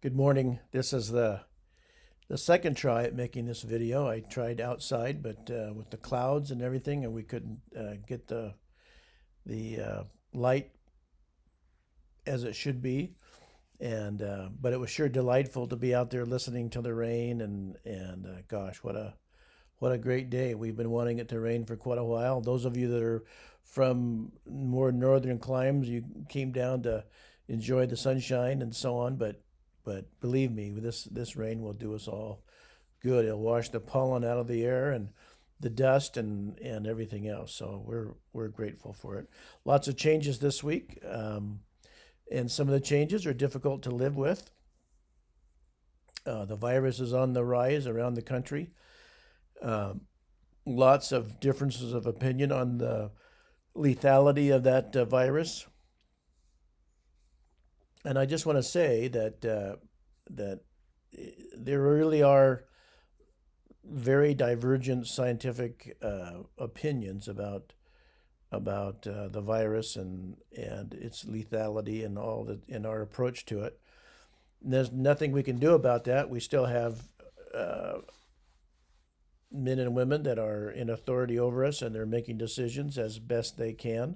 Good morning. This is the second try at making this video. I tried outside, but with the clouds and everything, and we couldn't get the light as it should be. And but it was sure delightful to be out there listening to the rain. And gosh, what a great day! We've been wanting it to rain for quite a while. Those of you that are from more northern climes, you came down to enjoy the sunshine and so on. But believe me, this rain will do us all good. It'll wash the pollen out of the air and the dust and everything else. So we're grateful for it. Lots of changes this week, and some of the changes are difficult to live with. The virus is on the rise around the country. Um, Lots of differences of opinion on the lethality of that virus. And I just want to say that there really are very divergent scientific opinions about the virus and its lethality and all that in our approach to it. And there's nothing we can do about that. We still have uh, men and women that are in authority over us, and they're making decisions as best they can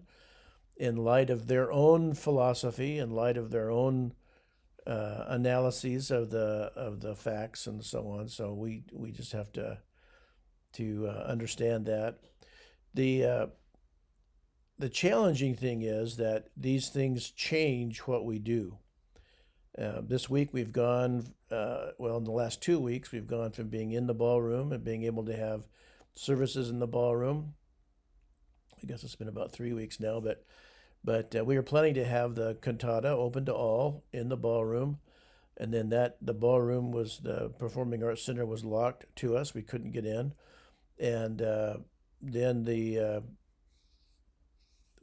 in light of their own philosophy, in light of their own analyses of the facts and so on. So we just have to understand that the uh, the challenging thing is that these things change what we do. This week we've gone, well, in the last 2 weeks, we've gone from being in the ballroom and being able to have services in the ballroom. I guess it's been about 3 weeks now, but we were planning to have the cantata open to all in the ballroom, and then the ballroom was the Performing Arts Center was locked to us. We couldn't get in, and then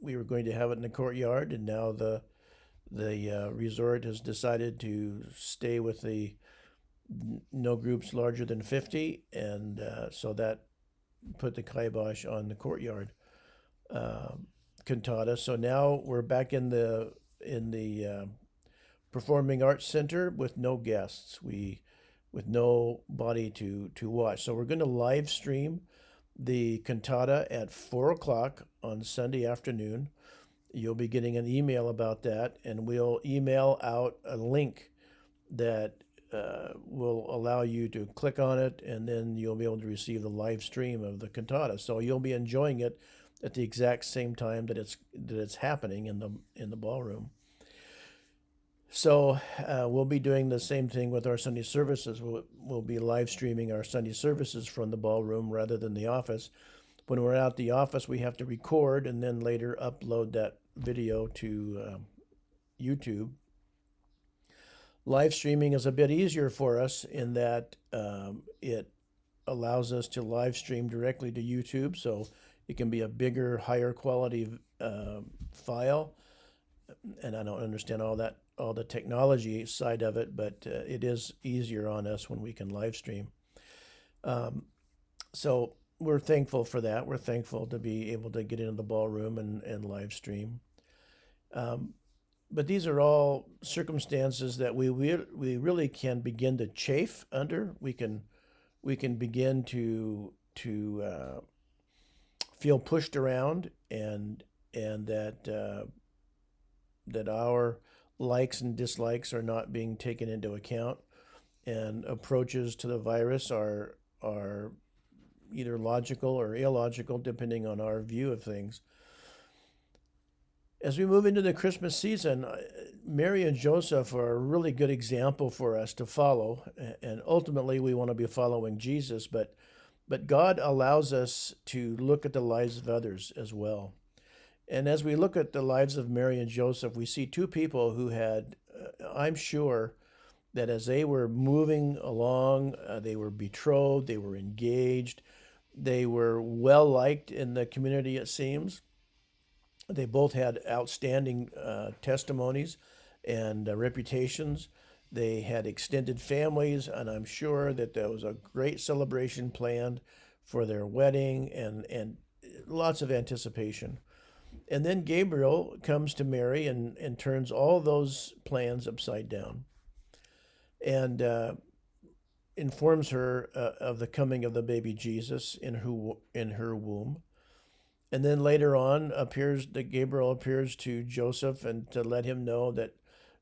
we were going to have it in the courtyard, and now the resort has decided to stay with the no groups larger than 50, and so that put the kibosh on the courtyard uh, cantata. So now we're back in the Performing Arts Center with no guests. With nobody to watch. So we're going to live stream the cantata at 4 o'clock on Sunday afternoon. You'll be getting an email about that, and we'll email out a link that will allow you to click on it, and then you'll be able to receive the live stream of the cantata. So you'll be enjoying it at the exact same time that it's happening in the ballroom. So we'll be doing the same thing with our Sunday services. We'll be live streaming our Sunday services from the ballroom rather than the office. When we're at the office, we have to record and then later upload that video to YouTube. Live streaming is a bit easier for us in that it allows us to live stream directly to YouTube, so it can be a bigger, higher quality file. And I don't understand all the technology side of it, but it is easier on us when we can live stream. Um, so we're thankful for that. We're thankful to be able to get into the ballroom and live stream. Um, but these are all circumstances that we really can begin to chafe under. We can begin to feel pushed around and that our likes and dislikes are not being taken into account, and approaches to the virus are either logical or illogical depending on our view of things. As we move into the Christmas season, Mary and Joseph are a really good example for us to follow, and ultimately we want to be following Jesus, but God allows us to look at the lives of others as well. And as we look at the lives of Mary and Joseph, we see two people who had, I'm sure, that as they were moving along, they were betrothed, they were engaged, they were well liked in the community, it seems. They both had outstanding testimonies and reputations. They had extended families, and I'm sure that there was a great celebration planned for their wedding and lots of anticipation. And then Gabriel comes to Mary and turns all those plans upside down. and informs her of the coming of the baby Jesus in her womb. And then later on appears that Gabriel appears to Joseph and to let him know that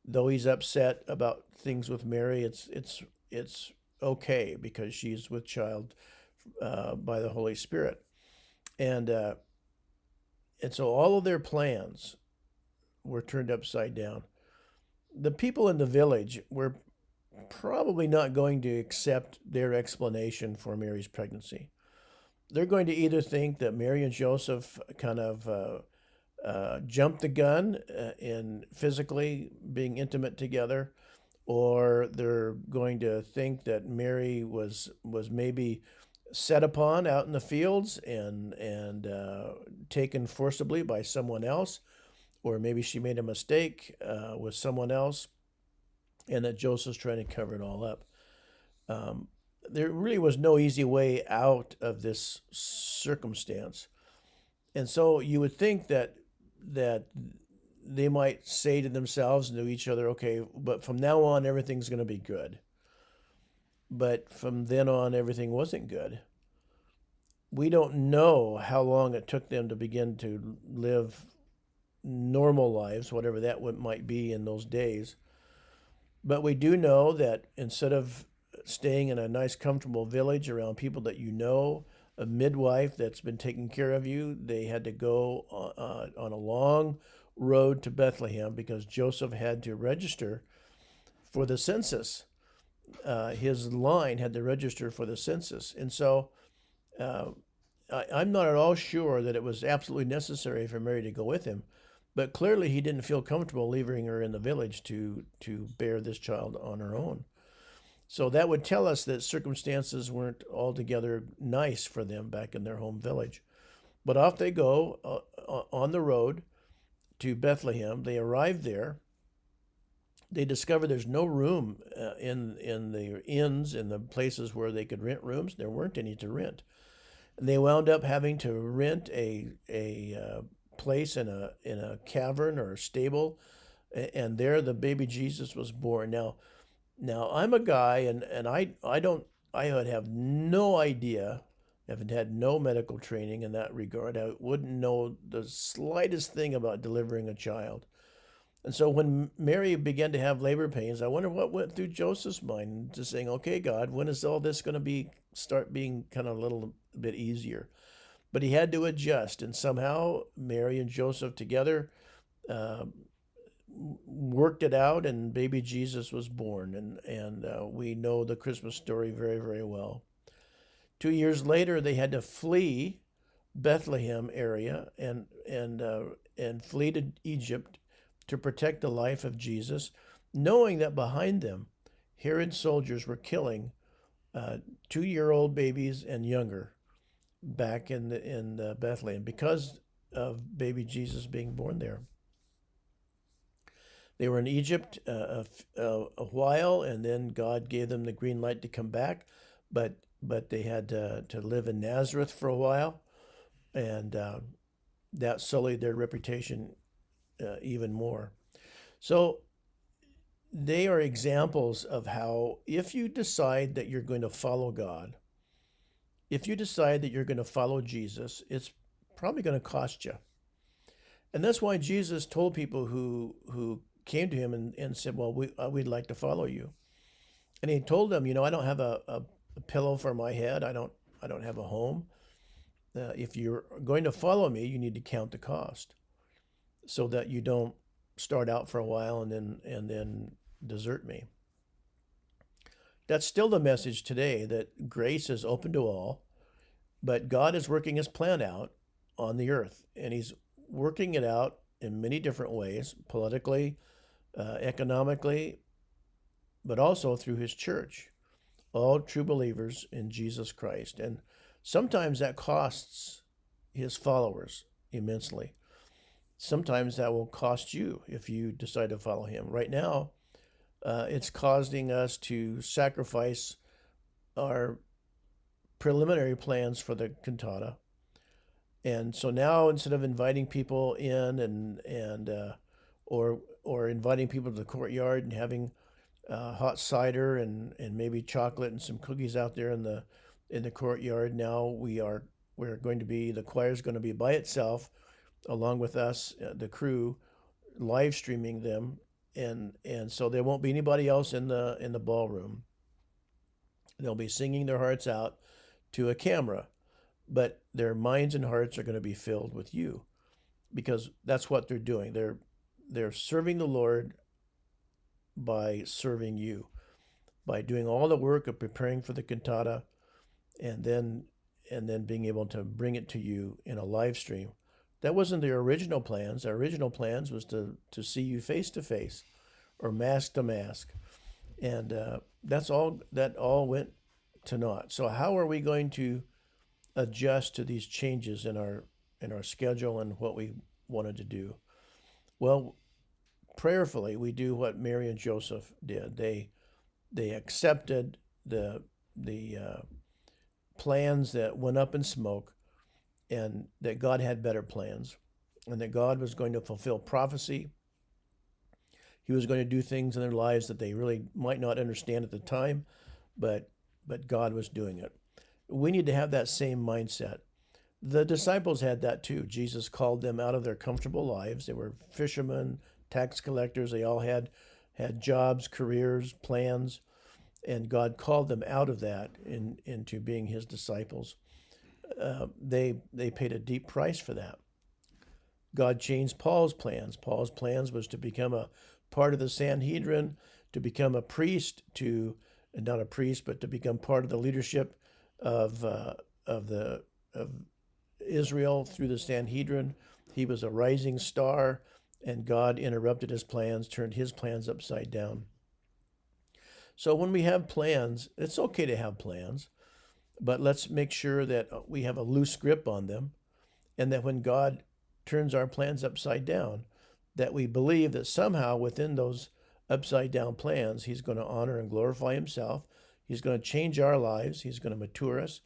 though he's upset about things with Mary, it's okay because she's with child by the Holy Spirit. And uh, and so all of their plans were turned upside down. The people in the village were probably not going to accept their explanation for Mary's pregnancy. They're going to either think that Mary and Joseph kind of jumped the gun in physically being intimate together, or they're going to think that Mary was maybe set upon out in the fields and taken forcibly by someone else, or maybe she made a mistake with someone else, and that Joseph's trying to cover it all up. Um, there really was no easy way out of this circumstance. And so you would think that they might say to themselves and to each other, okay, but from now on everything's going to be good. But from then on everything wasn't good. We don't know how long it took them to begin to live normal lives, whatever that might be in those days. But we do know that instead of staying in a nice, comfortable village around people that you know, a midwife that's been taking care of you, they had to go on a long road to Bethlehem because Joseph had to register for the census. His line had to register for the census. And so uh, I'm not at all sure that it was absolutely necessary for Mary to go with him, but clearly he didn't feel comfortable leaving her in the village to bear this child on her own. So that would tell us that circumstances weren't altogether nice for them back in their home village. But off they go on the road to Bethlehem. They arrive there. They discover there's no room in the inns, in the places where they could rent rooms. There weren't any to rent. And they wound up having to rent a place in a cavern or a stable, and there the baby Jesus was born. Now I'm a guy, and I would have no idea, if it had no medical training in that regard. I wouldn't know the slightest thing about delivering a child. And so when Mary began to have labor pains, I wonder what went through Joseph's mind, to saying, "Okay, God, when is all this going to be start being kind of a little bit easier?" But he had to adjust, and somehow Mary and Joseph together uh, worked it out, and baby Jesus was born, and we know the Christmas story very, very well. 2 years later, they had to flee Bethlehem area and flee to Egypt to protect the life of Jesus, knowing that behind them, Herod's soldiers were killing 2-year-old babies and younger back in Bethlehem because of baby Jesus being born there. They were in Egypt a while, and then God gave them the green light to come back, but they had to live in Nazareth for a while, and that sullied their reputation even more. So they are examples of how, if you decide that you're going to follow God, if you decide that you're going to follow Jesus, it's probably going to cost you. And that's why Jesus told people who came to him and said, "Well, we'd like to follow you." And he told them, I don't have a pillow for my head. I don't have a home. If you're going to follow me, you need to count the cost, so that you don't start out for a while and then desert me. That's still the message today, that grace is open to all, but God is working his plan out on the earth, and he's working it out in many different ways, politically, economically, but also through his church, all true believers in Jesus Christ. And sometimes that costs his followers immensely. Sometimes that will cost you if you decide to follow him. Right now, it's causing us to sacrifice our preliminary plans for the cantata. And so now, instead of inviting people in or inviting people to the courtyard and having hot cider and maybe chocolate and some cookies out there in the courtyard. Now we're going to be, the choir's going to be by itself, along with us, the crew, live streaming them, and so there won't be anybody else in the ballroom. They'll be singing their hearts out to a camera, but their minds and hearts are going to be filled with you, because that's what they're doing. They're serving the Lord by serving you, by doing all the work of preparing for the cantata, and then being able to bring it to you in a live stream. That wasn't their original plans. Their original plans was to see you face to face, or mask to mask, and that's all. That all went to naught. So how are we going to adjust to these changes in our schedule and what we wanted to do? Well, prayerfully, we do what Mary and Joseph did. They accepted the plans that went up in smoke, and that God had better plans, and that God was going to fulfill prophecy. He was going to do things in their lives that they really might not understand at the time, but God was doing it. We need to have that same mindset. The disciples had that too. Jesus called them out of their comfortable lives. They were fishermen, tax collectors. They all had jobs, careers, plans, and God called them out of that into being His disciples. They paid a deep price for that. God changed Paul's plans. Paul's plans was to become a part of the Sanhedrin, to become a priest, not a priest, but to become part of the leadership of Israel through the Sanhedrin. He was a rising star, and God interrupted his plans, turned his plans upside down. So when we have plans, it's okay to have plans, but let's make sure that we have a loose grip on them, and that when God turns our plans upside down, that we believe that somehow within those upside down plans, He's going to honor and glorify Himself. He's going to change our lives. He's going to mature us.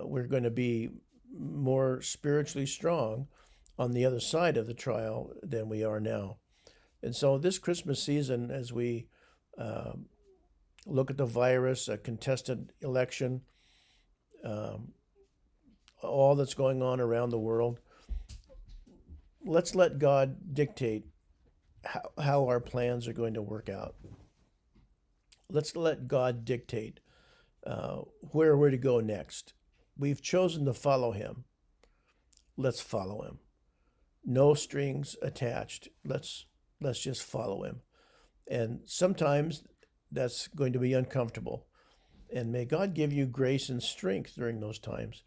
We're going to be more spiritually strong on the other side of the trial than we are now. And so this Christmas season, as we look at the virus, a contested election, all that's going on around the world, let's let God dictate how our plans are going to work out. Let's let God dictate where we're to go next. We've chosen to follow Him. Let's follow Him. No strings attached. Let's just follow Him. And sometimes that's going to be uncomfortable. And may God give you grace and strength during those times,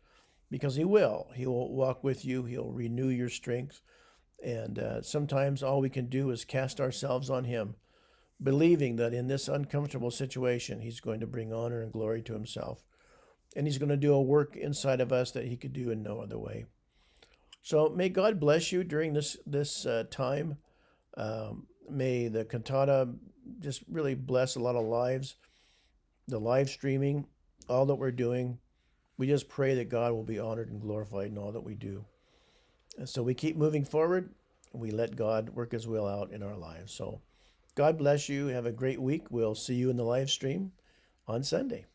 because He will. He will walk with you. He'll renew your strength. And sometimes all we can do is cast ourselves on Him, believing that in this uncomfortable situation, He's going to bring honor and glory to Himself. And He's going to do a work inside of us that He could do in no other way. So may God bless you during this time. May the cantata just really bless a lot of lives. The live streaming, all that we're doing, we just pray that God will be honored and glorified in all that we do. And so we keep moving forward, and we let God work His will out in our lives. So God bless you. Have a great week. We'll see you in the live stream on Sunday.